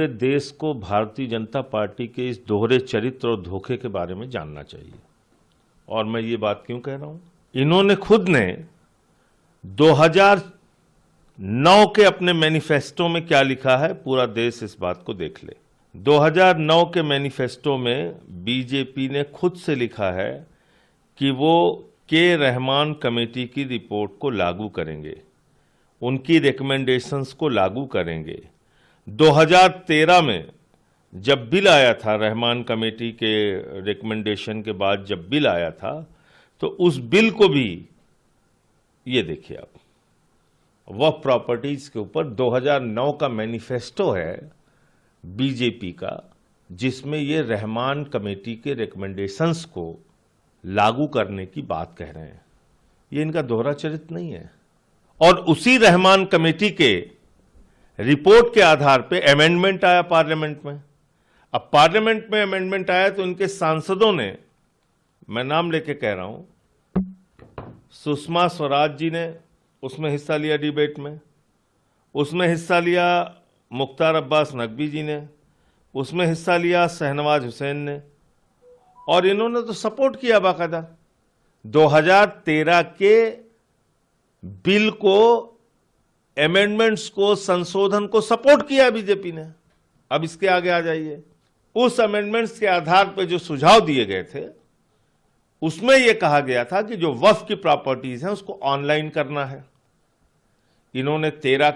पूरे देश को भारतीय जनता पार्टी के इस दोहरे चरित्र और धोखे के बारे में जानना चाहिए। और मैं ये बात क्यों कह रहा हूं, इन्होंने खुद ने 2009 के अपने मैनिफेस्टो में क्या लिखा है, पूरा देश इस बात को देख ले। 2009 के मैनिफेस्टो में बीजेपी ने खुद से लिखा है कि वो के रहमान कमेटी की रिपोर्ट को लागू करेंगे, उनकी रिकमेंडेशंस को लागू करेंगे। 2013 में जब बिल आया था, रहमान कमेटी के रिकमेंडेशन के बाद जब बिल आया था, तो उस बिल को भी ये देखिए आप, वक्फ प्रॉपर्टीज के ऊपर 2009 का मैनिफेस्टो है बीजेपी का, जिसमें ये रहमान कमेटी के रिकमेंडेशंस को लागू करने की बात कह रहे हैं। ये इनका दोहरा चरित्र नहीं है। और उसी रहमान कमेटी के रिपोर्ट के आधार पे अमेंडमेंट आया पार्लियामेंट में। अब पार्लियामेंट में अमेंडमेंट आया तो उनके सांसदों ने, मैं नाम लेके कह रहा हूं, सुषमा स्वराज जी ने उसमें हिस्सा लिया डिबेट में, उसमें हिस्सा लिया मुख्तार अब्बास नकवी जी ने, उसमें हिस्सा लिया शहनवाज हुसैन ने, और इन्होंने तो सपोर्ट किया बाकायदा। 2013 के बिल को, अमेंडमेंट्स को, संशोधन को सपोर्ट किया बीजेपी ने। अब इसके आगे आ जाइए, उस अमेंडमेंट्स के आधार पर जो सुझाव दिए गए थे उसमें यह कहा गया था कि जो वक्फ की प्रॉपर्टीज हैं उसको ऑनलाइन करना है। इन्होंने 13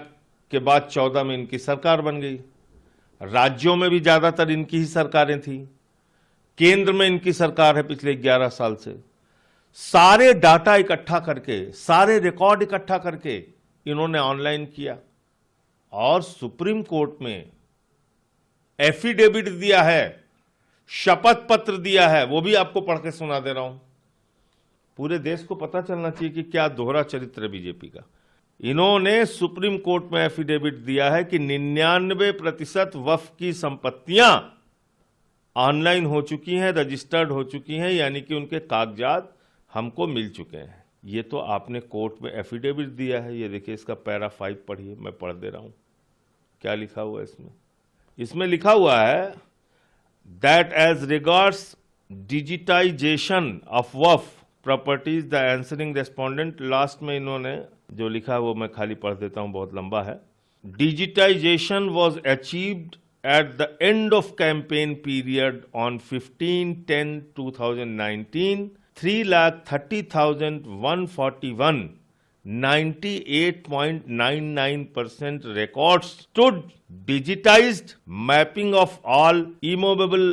के बाद 14 में इनकी सरकार बन गई। राज्यों में भी ज्यादातर इनकी ही सरकारें थी, केंद्र में इनकी सरकार है पिछले 11 साल से। सारे डाटा इकट्ठा करके, सारे रिकॉर्ड इकट्ठा करके इन्होंने ऑनलाइन किया और सुप्रीम कोर्ट में एफिडेविट दिया है, शपथ पत्र दिया है, वो भी आपको पढ़ के सुना दे रहा हूं। पूरे देश को पता चलना चाहिए कि क्या दोहरा चरित्र है बीजेपी का। इन्होंने सुप्रीम कोर्ट में एफिडेविट दिया है कि 99% वक्फ की संपत्तियां ऑनलाइन हो चुकी हैं, रजिस्टर्ड हो चुकी हैं, यानी कि उनके कागजात हमको मिल चुके हैं। ये तो आपने कोर्ट में एफिडेविट दिया है। ये देखिए, इसका पैरा 5 पढ़िए, मैं पढ़ दे रहा हूं क्या लिखा हुआ है इसमें। इसमें लिखा हुआ है that as regards digitisation of waqf properties the answering respondent, last में इन्होंने जो लिखा है वो मैं खाली पढ़ देता हूं, बहुत लंबा है। Digitisation was achieved at the end of campaign period on 15/10/2019, 3,30,141, 98.99% records stood digitized. Mapping of all immovable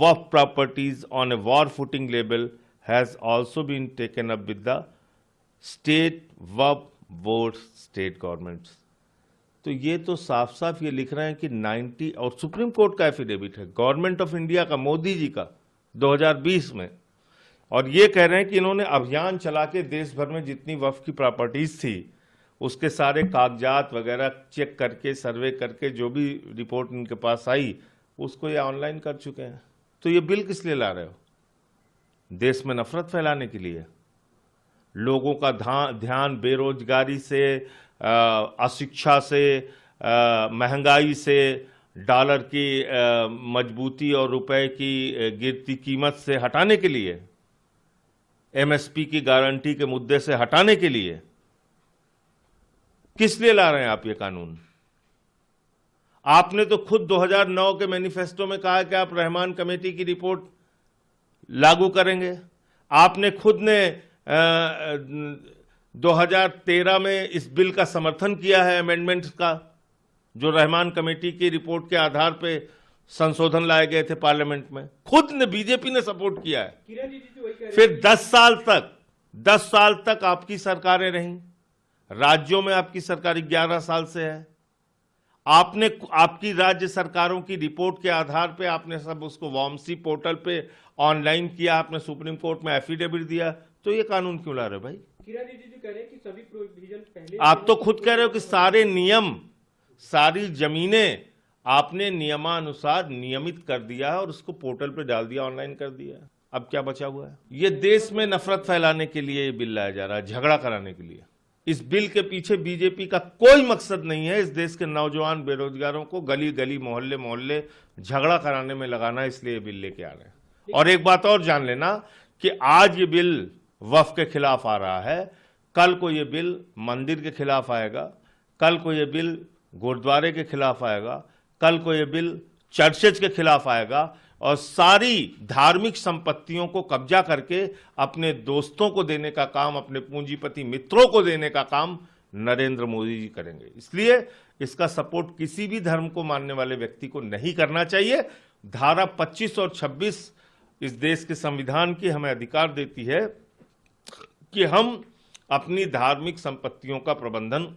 waqf properties on a war footing label has also been taken up with the state waqf boards, state governments. तो ये तो साफ साफ ये लिख रहे हैं कि 90, और सुप्रीम कोर्ट का एफिडेविट है, गवर्नमेंट ऑफ इंडिया का, मोदी जी का 2020 में, और ये कह रहे हैं कि इन्होंने अभियान चला के देश भर में जितनी वक्फ की प्रॉपर्टीज थी उसके सारे कागजात वगैरह चेक करके, सर्वे करके, जो भी रिपोर्ट इनके पास आई उसको ये ऑनलाइन कर चुके हैं। तो ये बिल किस लिए ला रहे हो? देश में नफरत फैलाने के लिए, लोगों का ध्यान बेरोजगारी से, अशिक्षा से, महंगाई से, डॉलर की मजबूती और रुपए की गिरती कीमत से हटाने के लिए, एमएसपी की गारंटी के मुद्दे से हटाने के लिए किस लिए ला रहे हैं आप ये कानून? आपने तो खुद 2009 के मैनिफेस्टो में कहा कि आप रहमान कमेटी की रिपोर्ट लागू करेंगे। आपने खुद ने 2013 में इस बिल का समर्थन किया है, अमेंडमेंट्स का, जो रहमान कमेटी की रिपोर्ट के आधार पे संशोधन लाए गए थे पार्लियामेंट में। खुद ने, बीजेपी ने सपोर्ट किया है। फिर 10 साल तक आपकी सरकारें रहीं, राज्यों में आपकी सरकार 11 साल से है। आपने आपकी राज्य सरकारों की रिपोर्ट के आधार पे आपने सब उसको वामसी पोर्टल पे ऑनलाइन किया, आपने सुप्रीम कोर्ट में एफिडेविट दिया। तो ये कानून क्यों ला रहे हो भाई? आप तो खुद कह रहे हो कि सारे नियम, सारी जमीनें आपने नियमानुसार नियमित कर दिया है और उसको पोर्टल पे डाल दिया, ऑनलाइन कर दिया। अब क्या बचा हुआ है? ये देश में नफरत फैलाने के लिए ये बिल लाया जा रहा है, झगड़ा कराने के लिए। इस बिल के पीछे बीजेपी का कोई मकसद नहीं है इस देश के नौजवान बेरोजगारों को गली गली मोहल्ले मोहल्ले झगड़ा कराने में लगाना, इसलिए ये बिल लेके आ रहे हैं। और एक बात और जान लेना कि आज ये बिल वक्फ के खिलाफ आ रहा है, कल को ये बिल मंदिर के खिलाफ आएगा, कल को ये बिल गुरुद्वारे के खिलाफ आएगा, कल को ये बिल चर्चेज के खिलाफ आएगा और सारी धार्मिक संपत्तियों को कब्जा करके अपने दोस्तों को देने का काम, अपने पूंजीपति मित्रों को देने का काम नरेंद्र मोदी जी करेंगे। इसलिए इसका सपोर्ट किसी भी धर्म को मानने वाले व्यक्ति को नहीं करना चाहिए। धारा 25 और 26 इस देश के संविधान की हमें अधिकार देती है कि हम अपनी धार्मिक संपत्तियों का प्रबंधन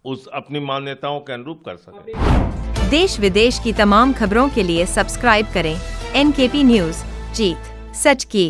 उस अपनी मान्यताओं के अनुरूप कर सकें। देश विदेश की तमाम खबरों के लिए सब्सक्राइब करें NKP न्यूज़। जीत सच की।